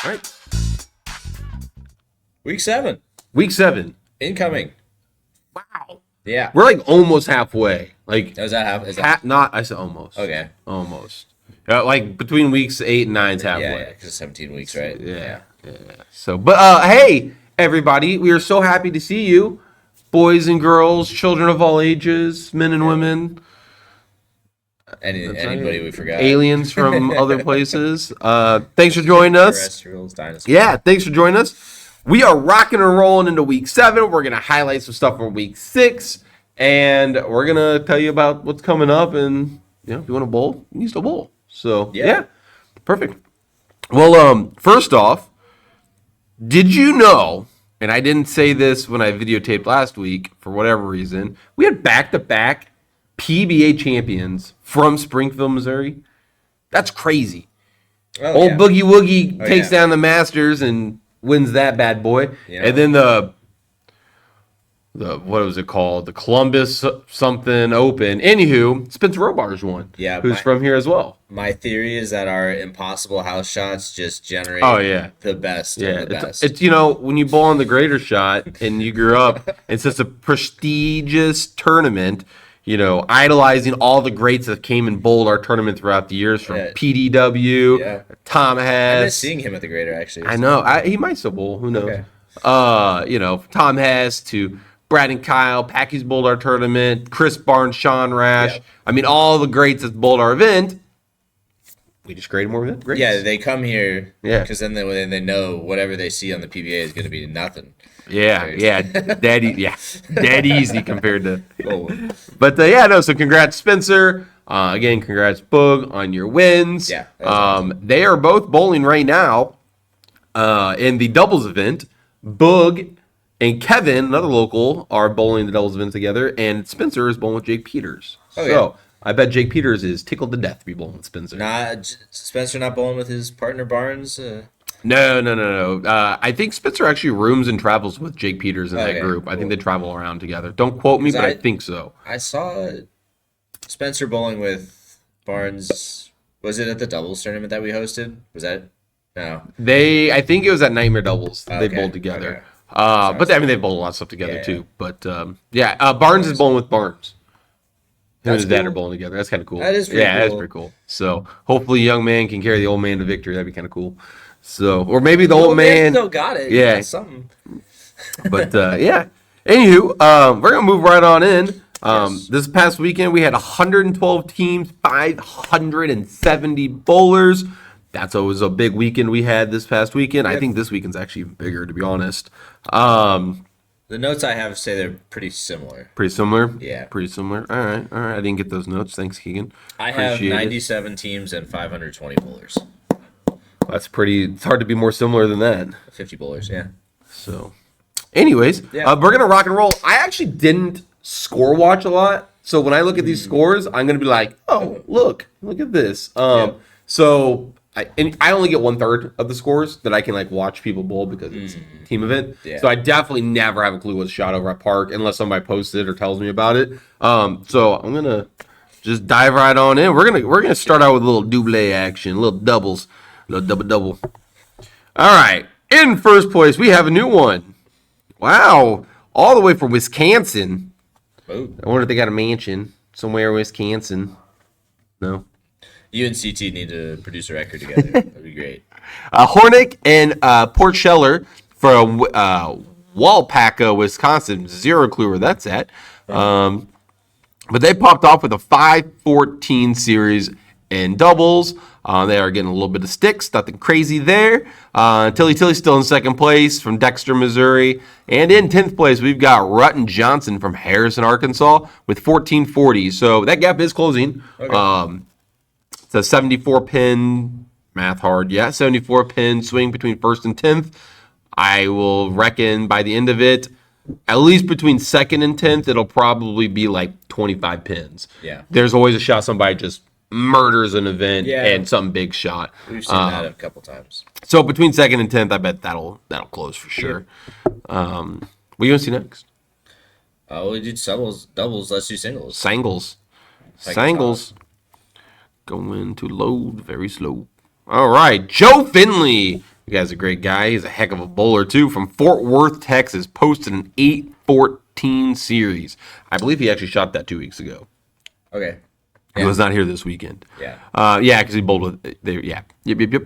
All right. Week 7. Week 7. Incoming. Wow. Yeah. We're like almost halfway. Like, Is that half? Is that not, I said almost. okay? Almost. Like between weeks 8 and 9 is halfway. Yeah, because it's 17 weeks, right? Yeah. So, but hey, everybody, we are so happy to see you, boys and girls, children of all ages, men and women, Anybody we forgot? aliens from other places. Thanks for joining us. Terrestrials, dinosaurs. Yeah, thanks for joining us. We are rocking and rolling into week 7. We're gonna highlight some stuff from week 6, and we're gonna tell you about what's coming up. And if you want to bowl, you need to bowl. So yeah, perfect. Well, first off, did you know? And I didn't say this when I videotaped last week for whatever reason. We had back-to-back PBA champions from Springfield, Missouri. That's crazy. Old Boogie Woogie takes down the Masters and wins that bad boy. Yeah. And then the what was it called? The Columbus something Open. Anywho, Spencer Robar's won. Yeah, who's from here as well. My theory is that our impossible house shots just generate the best of the best. It's when you bowl on the Greater Shot and you grew up, it's such a prestigious tournament. Idolizing all the greats that came and bowled our tournament throughout the years, from PDW, Tom Hess. I miss seeing him at the Greater, actually. I know. He might still bowl. Who knows? Okay. Tom Hess to Brad and Kyle, Packy's bowled our tournament, Chris Barnes, Sean Rash. Yep. I mean, all the greats that bowled our event. We just created more event greats. Yeah, they come here because then they know whatever they see on the PBA is going to be nothing. Dead easy compared to. But so congrats, Spencer. Again, congrats, Boog, on your wins. Yeah. Awesome. They are both bowling right now in the doubles event. Boog and Kevin, another local, are bowling the doubles event together, and Spencer is bowling with Jake Peters. So I bet Jake Peters is tickled to death to be bowling with Spencer. Spencer not bowling with his partner Barnes? No. I think Spencer actually rooms and travels with Jake Peters in that group. Cool. I think they travel around together. Don't quote me, but I think so. I saw Spencer bowling with Barnes. Was it at the doubles tournament that we hosted? Was that? No. I think it was at Nightmare Doubles. They bowled together. Okay. But they bowled a lot of stuff together too. But Barnes is bowling with Barnes. Him and his dad are bowling together. That's kind of cool. That is pretty cool. That is pretty cool. So hopefully, young man can carry the old man to victory. That'd be kind of cool. So, or maybe the old man still got it. Yeah, something. But Anywho, we're gonna move right on in. This past weekend we had 112 teams, 570 bowlers. That's always a big weekend we had this past weekend. I think this weekend's actually even bigger, to be honest. The notes I have say they're pretty similar. Pretty similar? Yeah. Pretty similar. All right. I didn't get those notes. Thanks, Keegan. I have 97 teams and 520 bowlers. That's pretty. It's hard to be more similar than that. 50 bowlers, yeah. So, anyways, we're going to rock and roll. I actually didn't score watch a lot. So when I look at these scores, I'm going to be like, oh, look at this. So I only get 1/3 of the scores that I can watch people bowl because it's a team event. Yeah. So I definitely never have a clue what's shot over at Park unless somebody posts it or tells me about it. So I'm gonna just dive right on in. We're gonna start out with a little double action, little doubles, double. All right, in first place we have a new one. Wow, all the way from Wisconsin. Ooh. I wonder if they got a mansion somewhere in Wisconsin. No. You and CT need to produce a record together. That'd be great. Hornick and Port Scheller from Walpaca, Wisconsin. Zero clue where that's at. But they popped off with a 5-14 series in doubles. They are getting a little bit of sticks. Nothing crazy there. Tilly's still in second place from Dexter, Missouri. And in 10th place, we've got Rutten Johnson from Harrison, Arkansas with 1440. So that gap is closing. Okay. It's a 74-pin, math hard, 74-pin swing between 1st and 10th. I will reckon by the end of it, at least between 2nd and 10th, it'll probably be 25 pins. Yeah. There's always a shot somebody just murders an event and some big shot. We've seen that a couple times. So between 2nd and 10th, I bet that'll close for sure. What are you going to see next? We do doubles, let's do singles. Sangles. Going to load very slow. All right, Joe Finley The guy's a great guy. He's a heck of a bowler, too. From Fort Worth, Texas. Posted an 814 series. I believe he actually shot that 2 weeks ago. Okay. He was not here this weekend. Yeah. Yeah, because he bowled with. Yeah. Yep.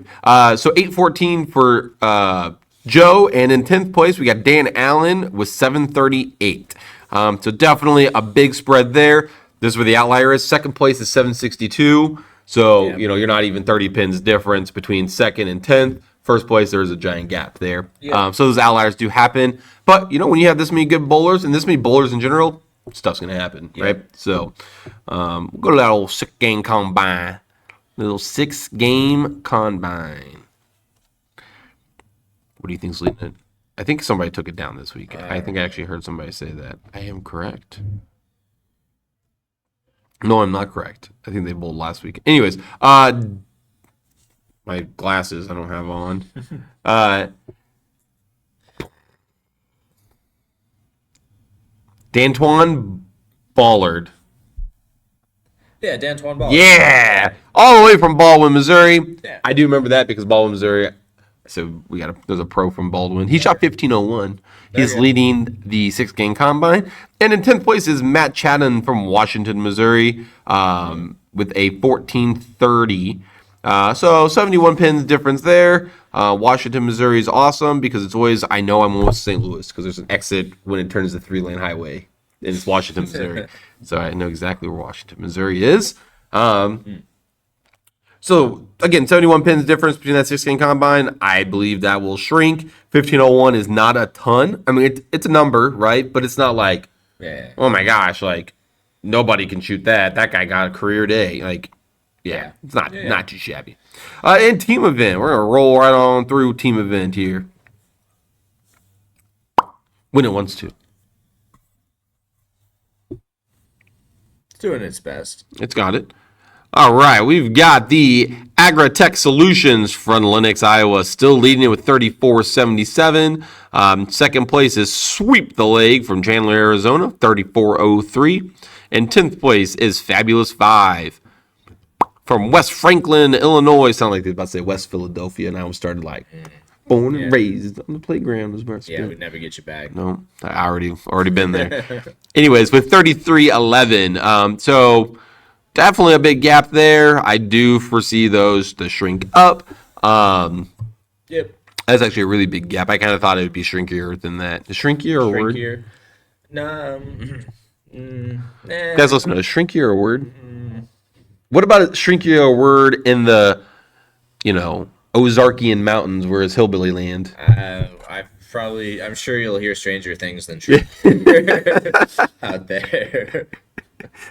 So 814 for Joe. And in 10th place, we got Dan Allen with 738. So definitely a big spread there. This is where the outlier is. Second place is 762. So, you're not even 30 pins difference between second and 10th. First place, there's a giant gap there. Yeah. So those outliers do happen. But, when you have this many good bowlers and this many bowlers in general, stuff's going to happen, right? So we'll go to that old 6-game combine. Little 6-game combine. What do you think's leading it? I think somebody took it down this week. I think I actually heard somebody say that. I am correct. No, I'm not correct. I think they bowled last week. Anyways, my glasses I don't have on. D'Antoine Ballard. Yeah, D'Antoine Ballard. Yeah, all the way from Baldwin, Missouri. Yeah. I do remember that because Baldwin, Missouri. So there's a pro from Baldwin. He shot 1501. He's leading the 6-game combine. And in 10th place is Matt Chatham from Washington, Missouri, with a 1430. So 71 pins difference there. Washington, Missouri is awesome because it's always, I know I'm almost St. Louis because there's an exit when it turns to 3-lane highway. And it's Washington, Missouri. So I know exactly where Washington, Missouri is. So, again, 71 pins difference between that 6-game combine. I believe that will shrink. 1501 is not a ton. I mean, it's a number, right? But it's not like, oh my gosh, like, nobody can shoot that. That guy got a career day. Like, it's not too shabby. And team event. We're going to roll right on through team event here. When it wants to. It's doing its best. It's got it. All right, we've got the Agritech Solutions from Lenox, Iowa, still leading it with 34.77. Second place is Sweep the Leg from Chandler, Arizona, 34.03. And 10th place is Fabulous 5 from West Franklin, Illinois. Sound like they were about to say West Philadelphia, and I was started like born and raised on the playground. Was where I spent. We'd never get you back. No, I already been there. Anyways, with 33.11. So definitely a big gap there. I do foresee those to shrink up. Yep. That's actually a really big gap. I kind of thought it would be shrinkier than that. Is shrinkier a word? Shrinkier. No. Guys, listen, is shrinkier a word? What about a shrinkier word in the, Ozarkian mountains where it's hillbilly land? I'm sure you'll hear stranger things than true out there.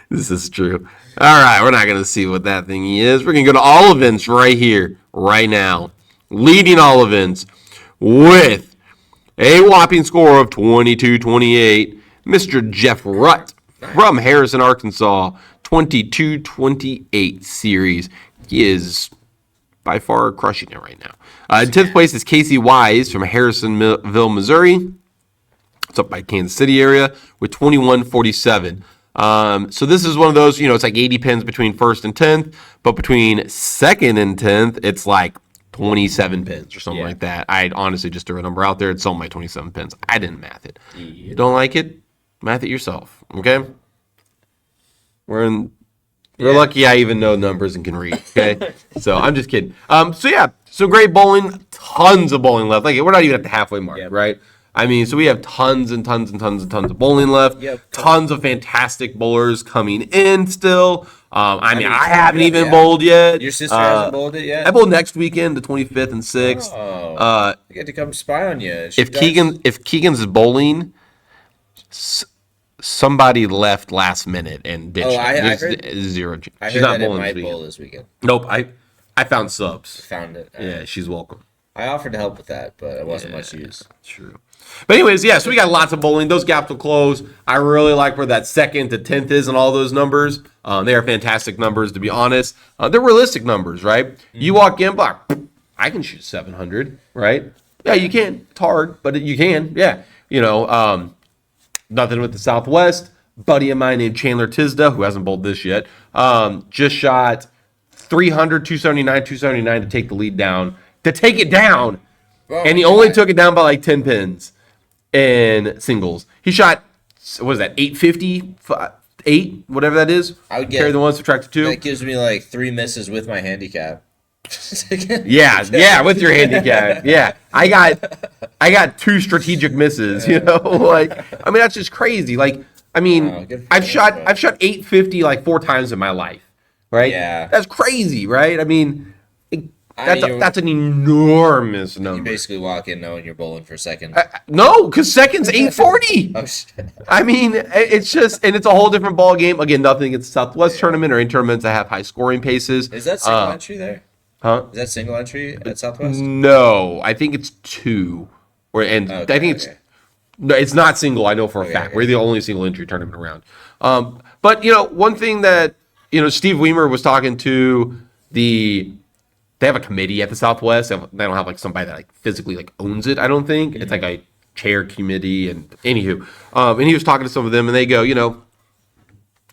This is true. All right, we're not going to see what that thing is. We're going to go to all events right here, right now. Leading all events with a whopping score of 22-28, Mr. Jeff Rutt from Harrison, Arkansas, 22-28 series. He is by far crushing it right now. In 10th place is Casey Wise from Harrisonville, Missouri. It's up by Kansas City area with 21-47. So this is one of those, it's like 80 pins between first and 10th, but between second and 10th, it's like 27 pins or something like that. I honestly just threw a number out there. It's on my 27 pins. I didn't math it. You don't like it? Math it yourself. Okay? We're lucky I even know numbers and can read. Okay? So I'm just kidding. So great bowling. Tons of bowling left. Like, we're not even at the halfway mark, right? I mean, so we have tons and tons and tons and tons of bowling left. Tons of fantastic bowlers coming in still. I haven't even bowled yet. Your sister hasn't bowled it yet? I bowl next weekend, the 25th and 6th. I get to come spy on you. If Keegan's bowling, somebody left last minute and ditched. I heard zero. I She's heard not that bowling it might this bowl weekend. this weekend. Nope. I found subs. Found it. Yeah, she's welcome. I offered to help with that, but it wasn't much use. True. But anyways, so we got lots of bowling. Those gaps will close. I really like where that 2nd to 10th is and all those numbers. They are fantastic numbers, to be honest. They're realistic numbers, right? Mm-hmm. You walk in, I can shoot 700, right? Yeah, you can. It's hard, but you can. Yeah. Nothing with the Southwest. Buddy of mine named Chandler Tisda, who hasn't bowled this yet, just shot 300, 279 to take the lead down. To take it down Oh and my he only God. took it down by like 10 pins in singles. He shot, what is that, 850, 8, whatever that is. I would Carry get the one, subtract the 2. that gives me like 3 misses with my handicap. Yeah, with your handicap. Yeah, I got 2 strategic misses. Like, I mean, that's just crazy. Like, I mean, Wow, good for I've him, shot but- I've shot 850 like 4 times in my life, right? Yeah. That's crazy, right? I mean, I mean, that's an enormous you number. basically walk in knowing you're bowling for second. No, because second's 840. Oh shit. I mean, it's just, and it's a whole different ball game. Again, nothing against the Southwest tournament or any tournaments that have high scoring paces. Is that single entry there? Huh? Is that single entry at Southwest? No, I think it's 2. I think it's Okay. no, it's not single. I know for a fact. okay. We're the only single entry tournament around. But one thing that Steve Weimer was talking to they have a committee at the Southwest. They don't have like somebody that like physically like owns it. I don't think it's like a chair committee. And anywho, and he was talking to some of them, and they go,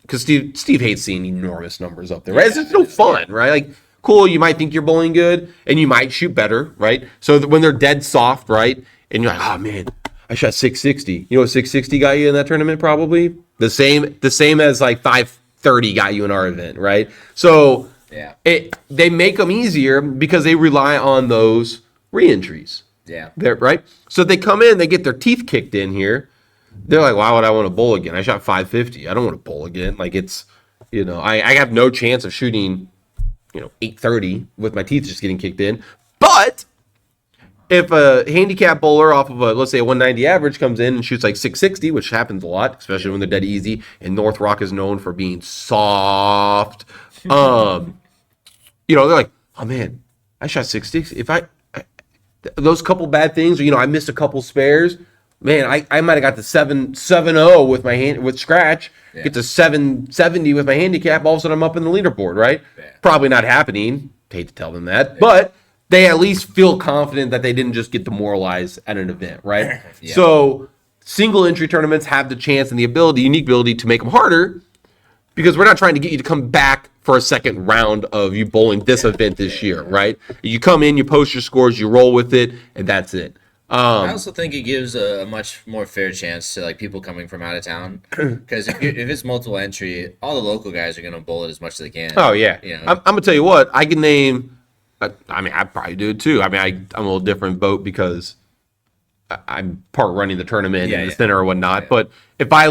because Steve hates seeing enormous numbers up there, right? It's just no fun, right? Like, cool, you might think you're bowling good, and you might shoot better, right? So when they're dead soft, right, and you're like, oh man, I shot 660. You know what 660 got you in that tournament? Probably the same as like 530 got you in our event, right? So Yeah. they make them easier because they rely on those re-entries. Yeah. Right? So they come in, they get their teeth kicked in here. They're like, why would I want to bowl again? I shot 550. I don't want to bowl again. Like it's, I have no chance of shooting, 830 with my teeth just getting kicked in. But if a handicap bowler off of let's say a 190 average comes in and shoots like 660, which happens a lot, especially when they're dead easy, and North Rock is known for being soft. They're like, oh man, I shot 660. If those couple bad things, or I missed a couple spares, man, I might have got to 7-0 with my hand with scratch, get to 770 with my handicap. All of a sudden, I'm up in the leaderboard, right? Yeah. Probably not happening. Hate to tell them that, but they at least feel confident that they didn't just get demoralized at an event, right? Yeah. So single entry tournaments have the chance and the unique ability to make them harder, because we're not trying to get you to come back for a second round of you bowling this event this year, right? You come in, you post your scores, you roll with it, and that's it. I also think it gives a much more fair chance to like people coming from out of town, because if it's multiple entry, all the local guys are gonna bowl it as much as they can. Oh yeah, You know? I'm gonna tell you what, I can name. I mean, I probably do it too. I mean, I'm a little different boat because I'm part running the tournament and the center or whatnot. Yeah. But if I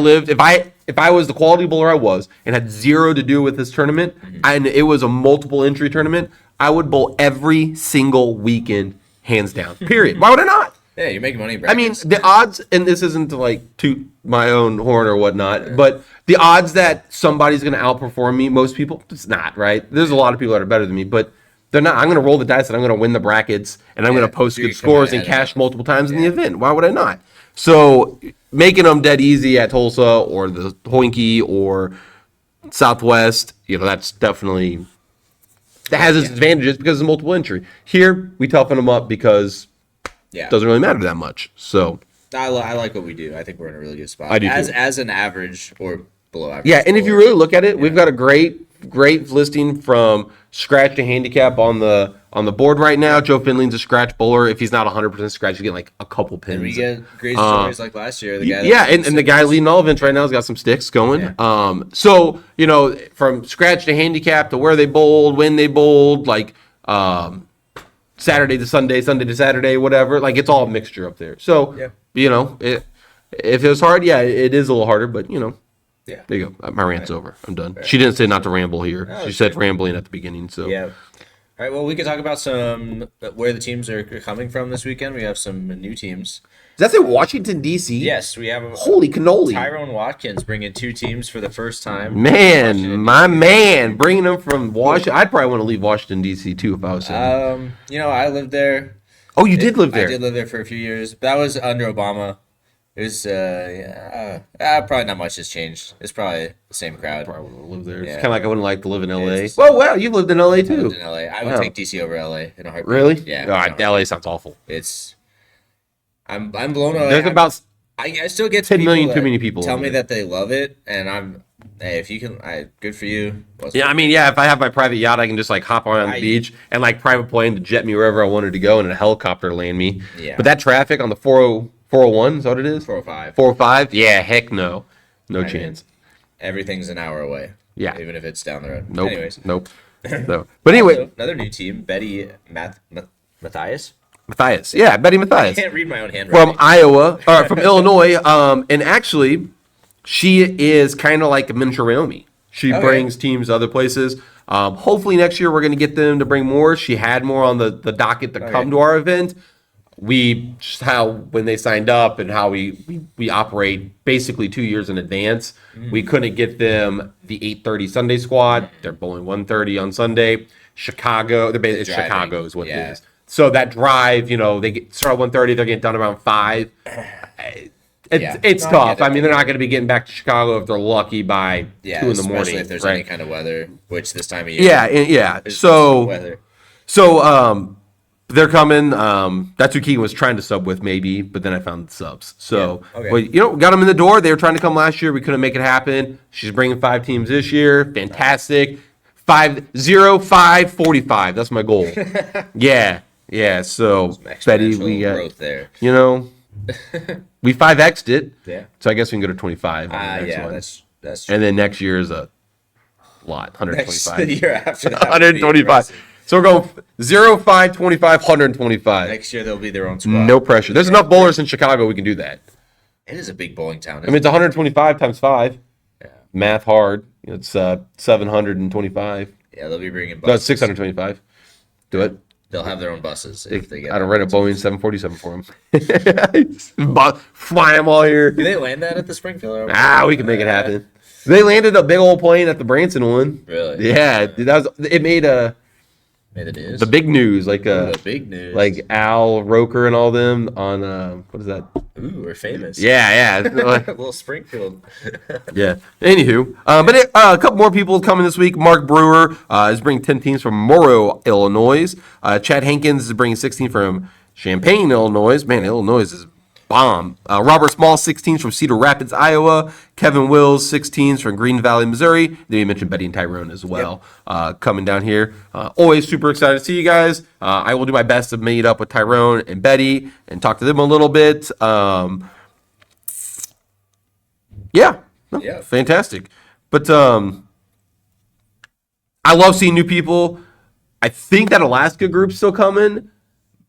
was the quality bowler I was and had zero to do with this tournament, and it was a multiple entry tournament, I would bowl every single weekend, hands down. Period. Why would I not? Yeah, you're making money. I mean, the odds, and this isn't to like toot my own horn or whatnot, but the odds that somebody's going to outperform me, most people, it's not, right? There's a lot of people that are better than me, but they're not. I'm going to roll the dice and I'm going to win the brackets and I'm going to post good scores and cash multiple times in the event. Why would I not? So making them dead easy at Tulsa or the Hoinky or Southwest, that's definitely, that has its advantages because it's multiple entry. Here, we toughen them up because it doesn't really matter that much. So I like what we do. I think we're in a really good spot. I do as an average or below average. Yeah, and if you really look at it, we've got a great listing from scratch to handicap on the board right now. Joe Finley's a scratch bowler. If he's not 100% scratch, you get like a couple pins. And we get great stories like last year. The guy and the guy leading all events right now has got some sticks going. Yeah. So from scratch to handicap to where they bowled, when they bowled, like Saturday to Sunday, Sunday to Saturday, whatever. Like it's all a mixture up there. So if it was hard, it is a little harder, but Yeah. there you go. My rant's over. I'm done. She didn't say not to ramble here. No, She said rambling at the beginning. So Yeah. All right. Well, we could talk about some where the teams are coming from this weekend. We have some new teams. Does that say Washington D.C.? Yes, we have Holy cannoli! Tyrone Watkins bringing 2 teams for the first time. Man, my man, bringing them from Washington. I'd probably want to leave Washington D.C. too if I was him. I lived there. Oh, you did live there. I did live there for a few years. That was under Obama. It was probably not much has changed. It's probably the same crowd. Probably wouldn't live there. It's Yeah. kind of like I wouldn't like to live in L.A. It's- Well, wow, you've lived in L.A. I too. lived in LA. I would take DC over LA in a heartbeat. Really? Yeah. God, L.A. sounds awful. I'm blown away. There's about I still get 10 million people too that many people tell over me there. that they love it, and Hey, if you can, good for you. Yeah, I mean, yeah, if I have my private yacht, I can just like hop on the beach and like private plane to jet me wherever I wanted to go and a helicopter land me. Yeah. But that traffic on the 401 is that what it is? 405. 405? Yeah, heck no. No I mean, chance. everything's an hour away. Yeah. Even if it's down the road. Nope. Anyways. Nope. So, but anyway, Also, another new team, Betty Matthias. Matthias. Yeah, Betty I Matthias. can't read my own handwriting. From Iowa, or from Illinois. And actually, she is kind of like a miniature Naomi. She Okay. brings teams to other places. Hopefully next year we're going to get them to bring more. She had more on the docket to come to our event. We just how when they signed up and how we operate basically 2 years in advance. We couldn't get them the 8:30 Sunday squad. They're bowling 1:30 on Sunday. Chicago, it's Driving. Chicago is what Yeah. it is. So that drive, they start at 1:30, they're getting done around 5. It's No, I tough. get it. I mean, they're not going to be getting back to Chicago if they're lucky by 2 in the especially morning. if there's right? any kind of weather, which this time of year. Yeah. there's So weather. they're coming. That's who Keegan was trying to sub with, maybe, but then I found the subs. So, Yeah, okay. well, got them in the door. They were trying to come last year. We couldn't make it happen. She's bringing 5 teams this year. Fantastic. 5-0-5-45. That's my goal. Yeah. So, Betty, Exponential we got, growth there. we 5x'd it. Yeah. So I guess we can go to 25. On the next Yeah, one. that's true. And then next year is a lot, Next 125. the year after that. would be 125. impressive. So we're going 0, 5, 25, 125. Next year they'll be their own squad. No pressure. There's enough bowlers in Chicago we can do that. It is a big bowling town. I mean, it's 125 times 5. Yeah. Math hard. It's 725. Yeah, they'll be bringing No, buses. it's 625. Do it. They'll have their own buses if they get. I don't rent a Boeing 747 for them. Fly them all here. Do they land that at the Springfield? We can make it happen. They landed a big old plane at the Branson one. Really? Yeah, it made Made the news. the big news, like the big news. like Al Roker and all them on what is that? Ooh, we're famous. Yeah. Little Springfield. Yeah. Anywho, but a couple more people coming this week. Mark Brewer is bringing 10 teams from Morrow, Illinois. Chad Hankins is bringing 16 from Champaign, Illinois. Man, Illinois is bomb. Robert Small, 16s from Cedar Rapids, Iowa. Kevin Wills, 16s from Green Valley, Missouri. Then you mentioned Betty and Tyrone as well coming down here. Always super excited to see you guys. I will do my best to meet up with Tyrone and Betty and talk to them a little bit. Yeah. Fantastic. But I love seeing new people. I think that Alaska group's still coming,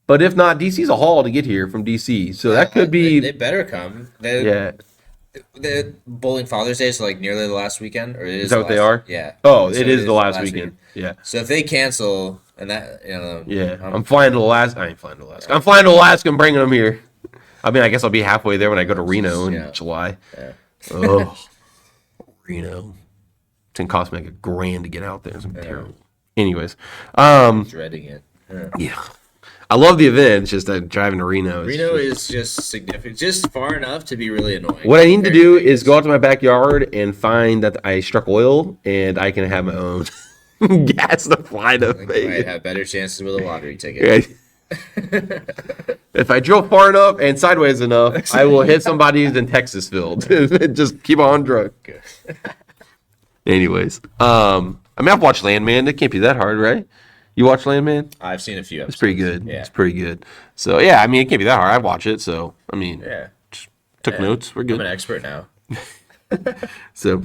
but if not, DC's a haul to get here from DC. So that could be. They better come. Yeah. The Bowling Father's Day is like nearly the last weekend, or it is. Is that what they are? Yeah. Oh, So it is the last weekend. Yeah. So if they cancel, and that Yeah. I'm flying to Alaska. I ain't flying to Alaska. I'm flying to Alaska and bringing them here. I mean, I guess I'll be halfway there when I go to Reno in July. Yeah. Oh, Reno. It's going to cost me like $1,000 to get out there. It's gonna be terrible. Anyways. Dreading it. Yeah. I love the event. It's just that driving to Reno. Reno is just significant, just far enough to be really annoying. What I need to do is go out to my backyard and find that I struck oil and I can have my own gas to fly to You might Vegas. have better chances with a lottery ticket. If I drill far enough and sideways enough, I will hit somebody who's in Texasville. Just keep on drunk. Anyways, I mean, I've watched Landman. It can't be that hard, right? You watch Landman? I've seen a few episodes. It's pretty good. Yeah. It's pretty good. So yeah, I mean, it can't be that hard. I watch it, so I mean, Yeah. took notes. We're I'm good. an expert now. So,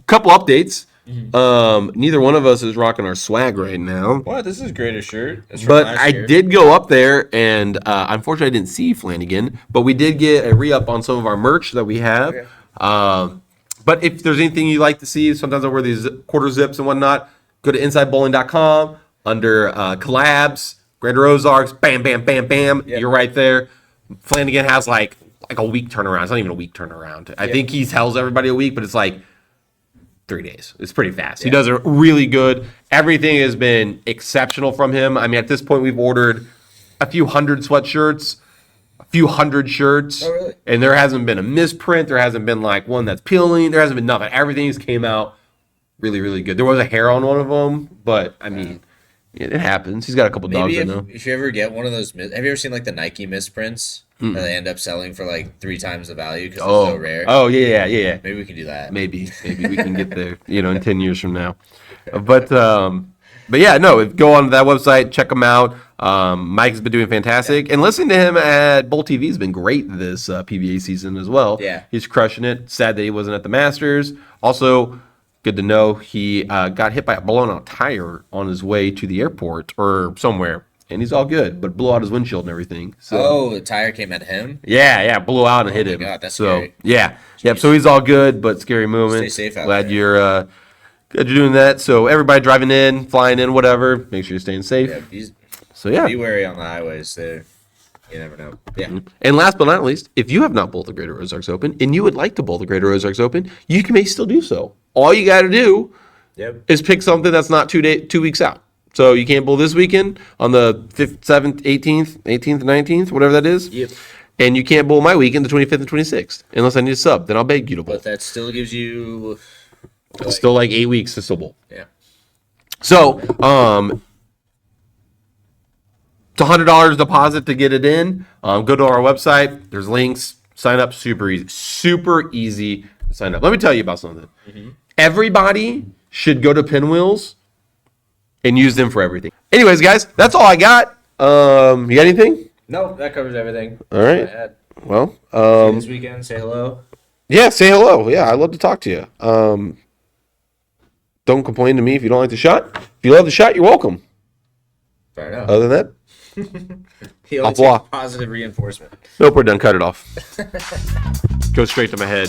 couple updates. Mm-hmm. Neither one of us is rocking our swag right now. What? This is a greater shirt. It's from But last I year. did go up there, and unfortunately, I didn't see Flanagan. But we did get a re-up on some of our merch that we have. Okay. But if there's anything you'd like to see, sometimes I wear these quarter zips and whatnot. Go to InsideBowling.com under collabs, Greater Ozarks. Bam, bam, bam, bam. Yep. You're right there. Flanagan has like a week turnaround. It's not even a week turnaround. I think he tells everybody a week, but it's like 3 days. It's pretty fast. He does it really good. Everything has been exceptional from him. I mean, at this point, we've ordered a few hundred sweatshirts, a few hundred shirts. Oh, really? And there hasn't been a misprint. There hasn't been like one that's peeling. There hasn't been nothing. Everything's came out really, really good. There was a hair on one of them, but I mean, It happens. He's got a couple dogs Maybe I know. if you ever get one of those, have you ever seen like the Nike misprints that they end up selling for like 3 times the value because they're so rare? Oh yeah. Maybe we can do that. Maybe we can get there, in 10 years from now. But yeah, no, go on to that website, check him out. Mike's been doing fantastic, and listening to him at Bowl TV has been great this PBA season as well. Yeah. He's crushing it. Sad that he wasn't at the Masters. Also, good to know he got hit by a blown out tire on his way to the airport or somewhere, and he's all good, but blew out his windshield and everything. So. Oh, the tire came at him? Yeah, blew out and hit him. God, that's so scary. yeah, yep. So he's all good, but scary moment. Stay safe out Glad there. you're doing that. So everybody driving in, flying in, whatever, make sure you're staying safe. Yeah, So yeah. be wary on the highways there. You never know. Yeah. And last but not least, if you have not bowled the Greater Ozarks Open and you would like to bowl the Greater Ozarks Open, you may still do so. All you got to do Yep. is pick something that's not 2 weeks out. So you can't bowl this weekend on the 5th, 7th, 18th, 19th, whatever that is. Yep. And you can't bowl my weekend, the 25th and 26th, unless I need a sub. Then I'll beg you to bowl. But that still gives you. It's still like 8 weeks to still bowl. Yeah. So, it's $100 deposit to get it in. Go to our website. There's links. Sign up. Super easy. Super easy to sign up. Let me tell you about something. Everybody should go to Pinwheels and use them for everything. Anyways, guys, that's all I got. You got anything? No, that covers everything. All right. Well, This weekend, say hello. yeah, say hello. Yeah, I'd love to talk to you. Don't complain to me if you don't like the shot. If you love the shot, you're welcome. Fair enough. Other than that, He Au only revoir. takes positive reinforcement. nope, we're done. Cut it off. Go straight to my head.